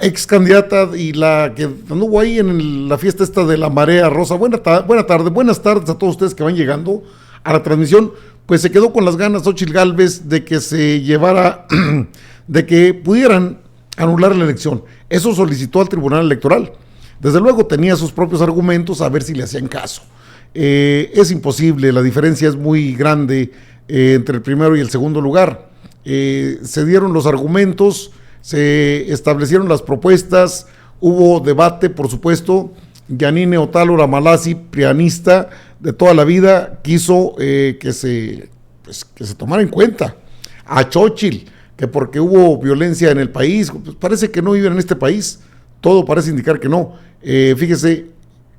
ex candidata y la que anduvo ahí en la fiesta esta de la Marea Rosa. Buenas tardes a todos ustedes que van llegando a la transmisión. Pues se quedó con las ganas Xóchitl Gálvez de que se llevara, de que pudieran anular la elección. Eso solicitó al Tribunal Electoral. Desde luego tenía sus propios argumentos, a ver si le hacían caso. Es imposible, la diferencia es muy grande entre el primero y el segundo lugar. Se dieron los argumentos, se establecieron las propuestas, hubo debate, por supuesto. Yanine Otálora Malassi, prianista de toda la vida, quiso que se tomara en cuenta a Xóchitl, que porque hubo violencia en el país, pues parece que no viven en este país, todo parece indicar que no. Fíjese,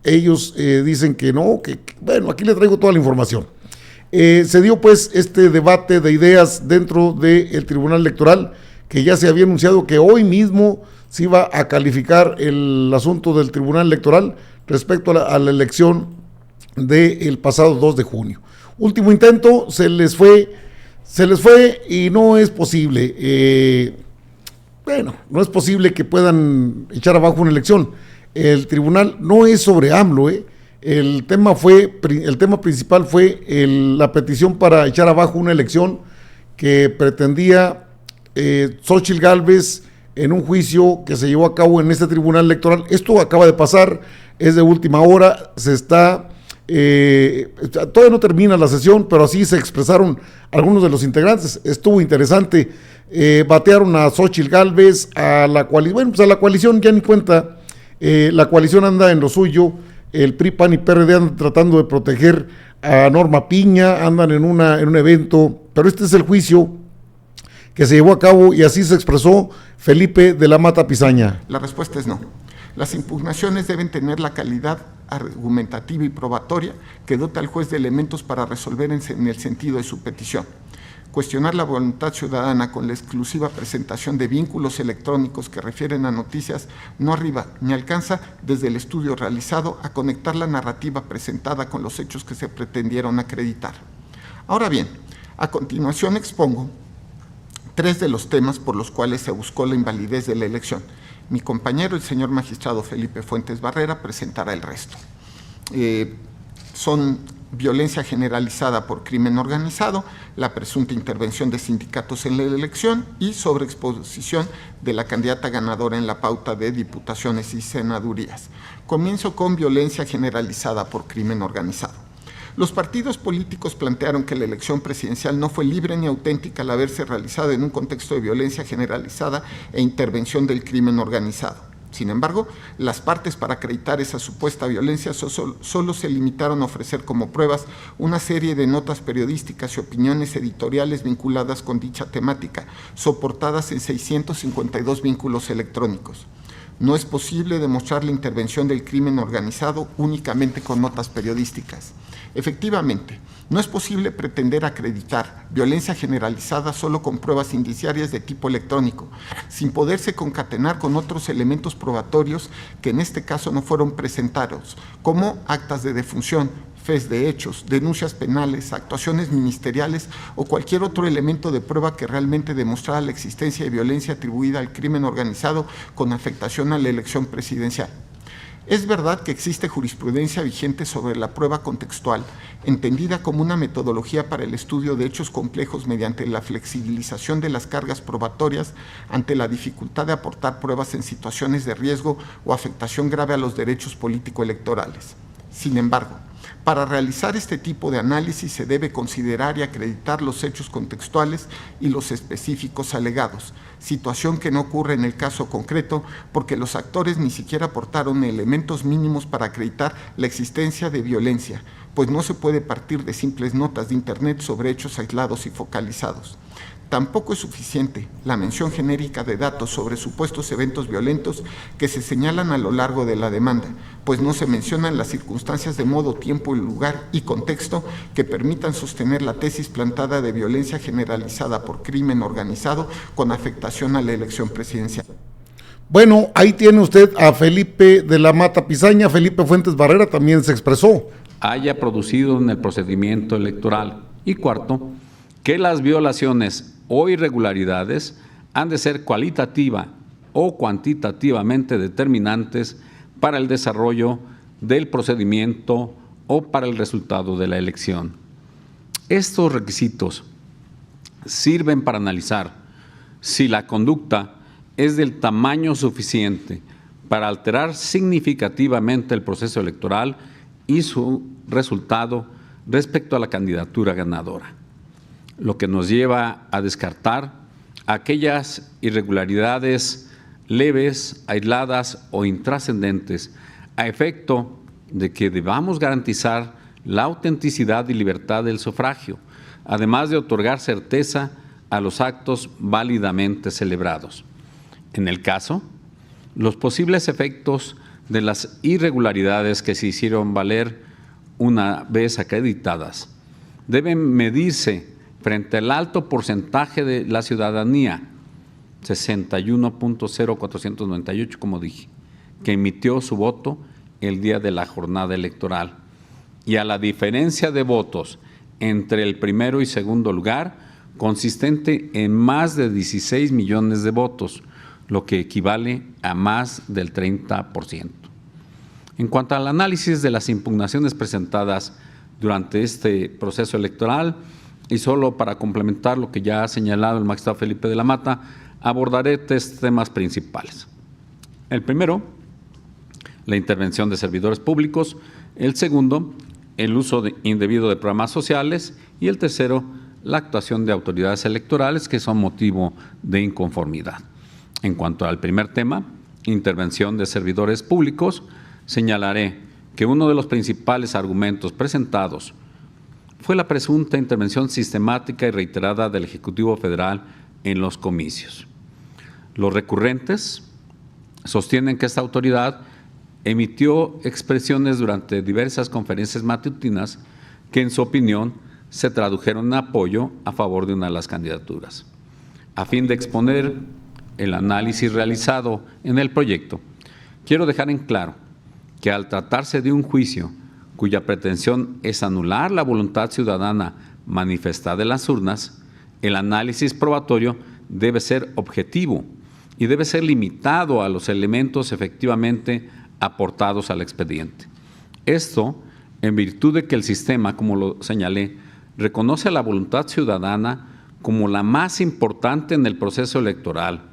ellos dicen que no, bueno, aquí le traigo toda la información. Se dio pues este debate de ideas dentro del Tribunal Electoral, que ya se había anunciado que hoy mismo se iba a calificar el asunto del Tribunal Electoral respecto a la elección del pasado 2 de junio. Último intento, se les fue y no es posible. No es posible que puedan echar abajo una elección. El tribunal no es sobre AMLO, el tema principal fue la petición para echar abajo una elección que pretendía Xóchitl Gálvez en un juicio que se llevó a cabo en este tribunal electoral. Esto acaba de pasar, es de última hora, todavía no termina la sesión, pero así se expresaron algunos de los integrantes. Estuvo interesante, batearon a Xóchitl Gálvez, a la coalición ya ni cuenta, la coalición anda en lo suyo, el PRI, PAN y PRD andan tratando de proteger a Norma Piña, andan en un evento, pero este es el juicio que se llevó a cabo y así se expresó Felipe de la Mata Pizaña. La respuesta es no. Las impugnaciones deben tener la calidad argumentativa y probatoria que dota al juez de elementos para resolver en el sentido de su petición. Cuestionar la voluntad ciudadana con la exclusiva presentación de vínculos electrónicos que refieren a noticias no arriba ni alcanza desde el estudio realizado a conectar la narrativa presentada con los hechos que se pretendieron acreditar. Ahora bien, a continuación expongo 3 de los temas por los cuales se buscó la invalidez de la elección. Mi compañero, el señor magistrado Felipe Fuentes Barrera, presentará el resto. Son violencia generalizada por crimen organizado, la presunta intervención de sindicatos en la elección y sobreexposición de la candidata ganadora en la pauta de diputaciones y senadurías. Comienzo con violencia generalizada por crimen organizado. Los partidos políticos plantearon que la elección presidencial no fue libre ni auténtica al haberse realizado en un contexto de violencia generalizada e intervención del crimen organizado. Sin embargo, las partes para acreditar esa supuesta violencia solo se limitaron a ofrecer como pruebas una serie de notas periodísticas y opiniones editoriales vinculadas con dicha temática, soportadas en 652 vínculos electrónicos. No es posible demostrar la intervención del crimen organizado únicamente con notas periodísticas. Efectivamente, no es posible pretender acreditar violencia generalizada solo con pruebas indiciarias de tipo electrónico, sin poderse concatenar con otros elementos probatorios que en este caso no fueron presentados, como actas de defunción, fes de hechos, denuncias penales, actuaciones ministeriales o cualquier otro elemento de prueba que realmente demostrara la existencia de violencia atribuida al crimen organizado con afectación a la elección presidencial. Es verdad que existe jurisprudencia vigente sobre la prueba contextual, entendida como una metodología para el estudio de hechos complejos mediante la flexibilización de las cargas probatorias ante la dificultad de aportar pruebas en situaciones de riesgo o afectación grave a los derechos político-electorales. Sin embargo, para realizar este tipo de análisis se debe considerar y acreditar los hechos contextuales y los específicos alegados, situación que no ocurre en el caso concreto porque los actores ni siquiera aportaron elementos mínimos para acreditar la existencia de violencia, pues no se puede partir de simples notas de internet sobre hechos aislados y focalizados. Tampoco es suficiente la mención genérica de datos sobre supuestos eventos violentos que se señalan a lo largo de la demanda, pues no se mencionan las circunstancias de modo, tiempo, lugar y contexto que permitan sostener la tesis plantada de violencia generalizada por crimen organizado con afectación a la elección presidencial. Bueno, ahí tiene usted a Felipe de la Mata Pizaña. Felipe Fuentes Barrera también se expresó. Haya producido en el procedimiento electoral. Y cuarto, que las violaciones o irregularidades han de ser cualitativa o cuantitativamente determinantes para el desarrollo del procedimiento o para el resultado de la elección. Estos requisitos sirven para analizar si la conducta es del tamaño suficiente para alterar significativamente el proceso electoral y su resultado respecto a la candidatura ganadora, lo que nos lleva a descartar aquellas irregularidades leves, aisladas o intrascendentes, a efecto de que debamos garantizar la autenticidad y libertad del sufragio, además de otorgar certeza a los actos válidamente celebrados. En el caso, los posibles efectos de las irregularidades que se hicieron valer una vez acreditadas deben medirse frente al alto porcentaje de la ciudadanía, 61.0498, como dije, que emitió su voto el día de la jornada electoral, y a la diferencia de votos entre el primero y segundo lugar, consistente en más de 16 millones de votos, lo que equivale a más del 30%. En cuanto al análisis de las impugnaciones presentadas durante este proceso electoral, y solo para complementar lo que ya ha señalado el magistrado Felipe de la Mata, abordaré tres temas principales. El primero, la intervención de servidores públicos; el segundo, el uso indebido de programas sociales; y el tercero, la actuación de autoridades electorales que son motivo de inconformidad. En cuanto al primer tema, intervención de servidores públicos, señalaré que uno de los principales argumentos presentados fue la presunta intervención sistemática y reiterada del Ejecutivo Federal en los comicios. Los recurrentes sostienen que esta autoridad emitió expresiones durante diversas conferencias matutinas que, en su opinión, se tradujeron en apoyo a favor de una de las candidaturas. A fin de exponer el análisis realizado en el proyecto, quiero dejar en claro que al tratarse de un juicio cuya pretensión es anular la voluntad ciudadana manifestada en las urnas, el análisis probatorio debe ser objetivo y debe ser limitado a los elementos efectivamente aportados al expediente. Esto en virtud de que el sistema, como lo señalé, reconoce a la voluntad ciudadana como la más importante en el proceso electoral.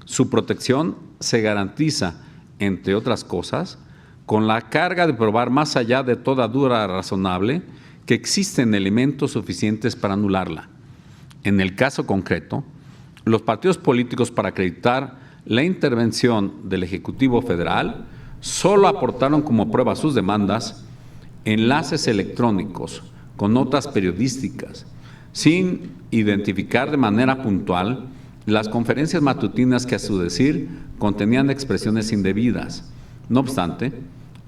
Su protección se garantiza, entre otras cosas, con la carga de probar más allá de toda duda razonable que existen elementos suficientes para anularla. En el caso concreto, los partidos políticos, para acreditar la intervención del Ejecutivo Federal, solo aportaron como prueba sus demandas enlaces electrónicos con notas periodísticas, sin identificar de manera puntual las conferencias matutinas que, a su decir, contenían expresiones indebidas. No obstante,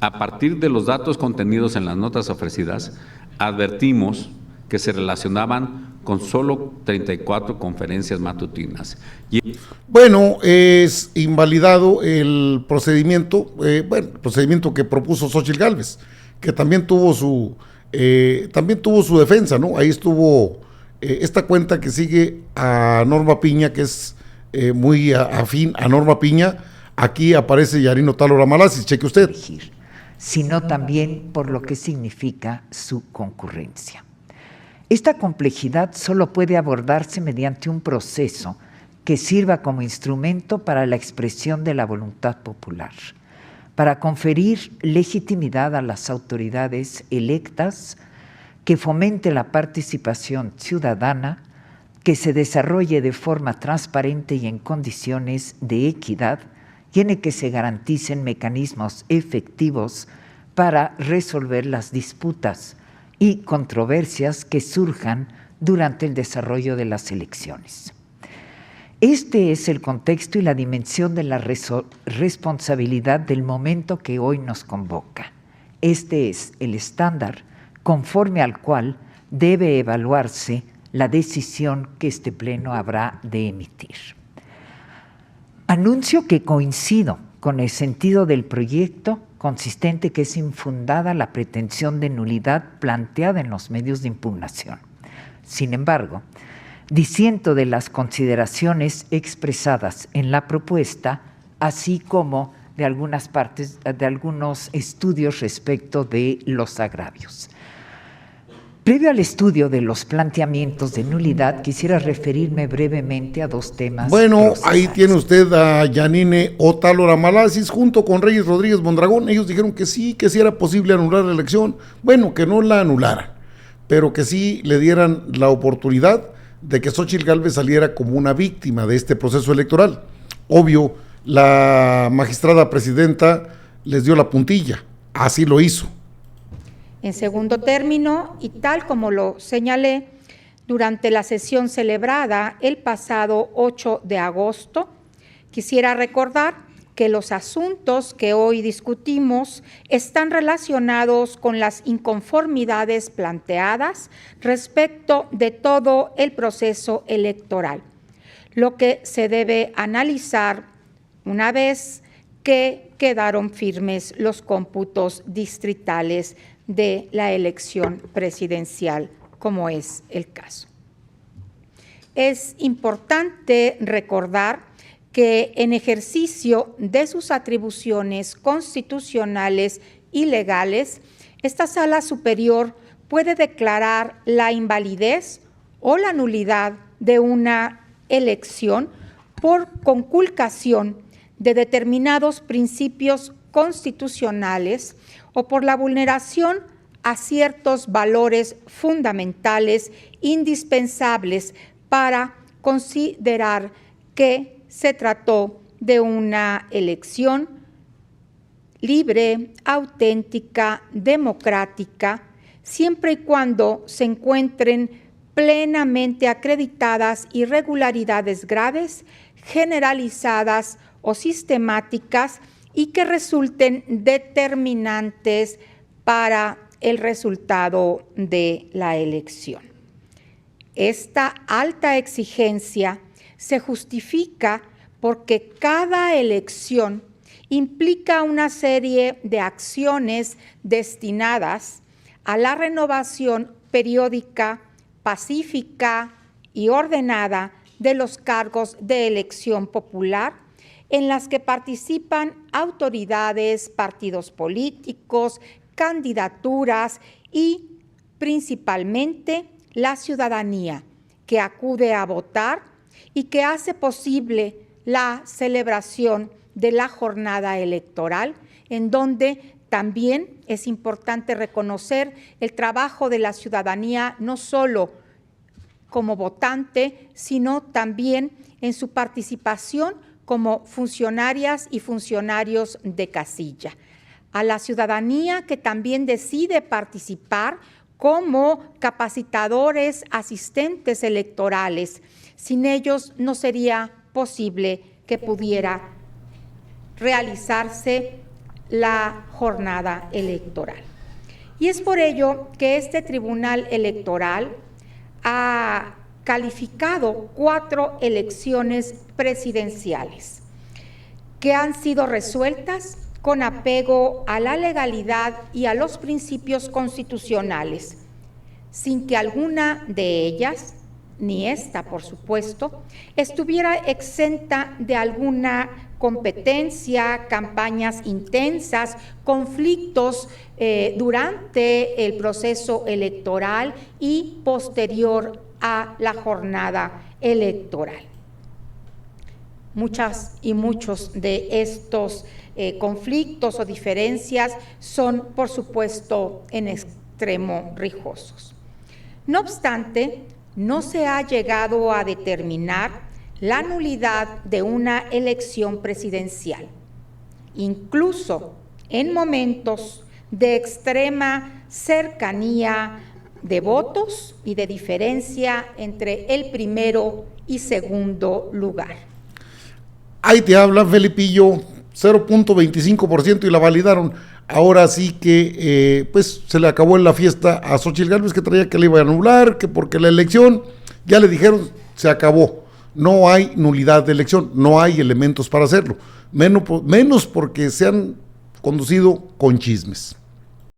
a partir de los datos contenidos en las notas ofrecidas, advertimos que se relacionaban con solo 34 conferencias matutinas. Bueno, es invalidado el procedimiento, procedimiento que propuso Xóchitl Gálvez, que también tuvo su defensa, ¿no? Ahí estuvo esta cuenta que sigue a Norma Piña, que es muy afín a Norma Piña. Aquí aparece Yarino Talora Malasis, cheque usted. Sino también por lo que significa su concurrencia. Esta complejidad solo puede abordarse mediante un proceso que sirva como instrumento para la expresión de la voluntad popular, para conferir legitimidad a las autoridades electas, que fomente la participación ciudadana, que se desarrolle de forma transparente y en condiciones de equidad, y en el que se garanticen mecanismos efectivos para resolver las disputas y controversias que surjan durante el desarrollo de las elecciones. Este es el contexto y la dimensión de la responsabilidad del momento que hoy nos convoca. Este es el estándar conforme al cual debe evaluarse la decisión que este Pleno habrá de emitir. Anuncio que coincido con el sentido del proyecto, consistente que es infundada la pretensión de nulidad planteada en los medios de impugnación. Sin embargo, disiento de las consideraciones expresadas en la propuesta así como de algunas partes, de algunos estudios respecto de los agravios. Previo al estudio de los planteamientos de nulidad, quisiera referirme brevemente a dos temas. Bueno, ahí tiene usted a Yanine Otálora Malasis junto con Reyes Rodríguez Mondragón. Ellos dijeron que sí era posible anular la elección. Bueno, que no la anularan, pero que sí le dieran la oportunidad de que Xóchitl Gálvez saliera como una víctima de este proceso electoral. Obvio, la magistrada presidenta les dio la puntilla, así lo hizo. En segundo término, y tal como lo señalé durante la sesión celebrada el pasado 8 de agosto, quisiera recordar que los asuntos que hoy discutimos están relacionados con las inconformidades planteadas respecto de todo el proceso electoral, lo que se debe analizar una vez que quedaron firmes los cómputos distritales de la elección presidencial, como es el caso. Es importante recordar que en ejercicio de sus atribuciones constitucionales y legales, esta Sala Superior puede declarar la invalidez o la nulidad de una elección por conculcación de determinados principios constitucionales o por la vulneración a ciertos valores fundamentales indispensables para considerar que se trató de una elección libre, auténtica, democrática, siempre y cuando se encuentren plenamente acreditadas irregularidades graves, generalizadas o sistemáticas y que resulten determinantes para el resultado de la elección. Esta alta exigencia se justifica porque cada elección implica una serie de acciones destinadas a la renovación periódica, pacífica y ordenada de los cargos de elección popular, en las que participan autoridades, partidos políticos, candidaturas y principalmente la ciudadanía que acude a votar y que hace posible la celebración de la jornada electoral, en donde también es importante reconocer el trabajo de la ciudadanía, no solo como votante, sino también en su participación como funcionarias y funcionarios de casilla. A la ciudadanía que también decide participar como capacitadores, asistentes electorales. Sin ellos no sería posible que pudiera realizarse la jornada electoral. Y es por ello que este Tribunal Electoral ha calificado 4 elecciones presidenciales que han sido resueltas con apego a la legalidad y a los principios constitucionales, sin que alguna de ellas, ni esta por supuesto, estuviera exenta de alguna competencia, campañas intensas, conflictos durante el proceso electoral y posterior a la jornada electoral. Muchas y muchos de estos conflictos o diferencias son, por supuesto, en extremo riesgosos. No obstante, no se ha llegado a determinar la nulidad de una elección presidencial, incluso en momentos de extrema cercanía de votos y de diferencia entre el primero y segundo lugar. Ahí te habla Felipillo, 0.25% y la validaron. Ahora sí que pues se le acabó en la fiesta a Xóchitl Gálvez, que traía que le iba a anular, que porque la elección, ya le dijeron, se acabó. No hay nulidad de elección, no hay elementos para hacerlo, menos porque se han conducido con chismes.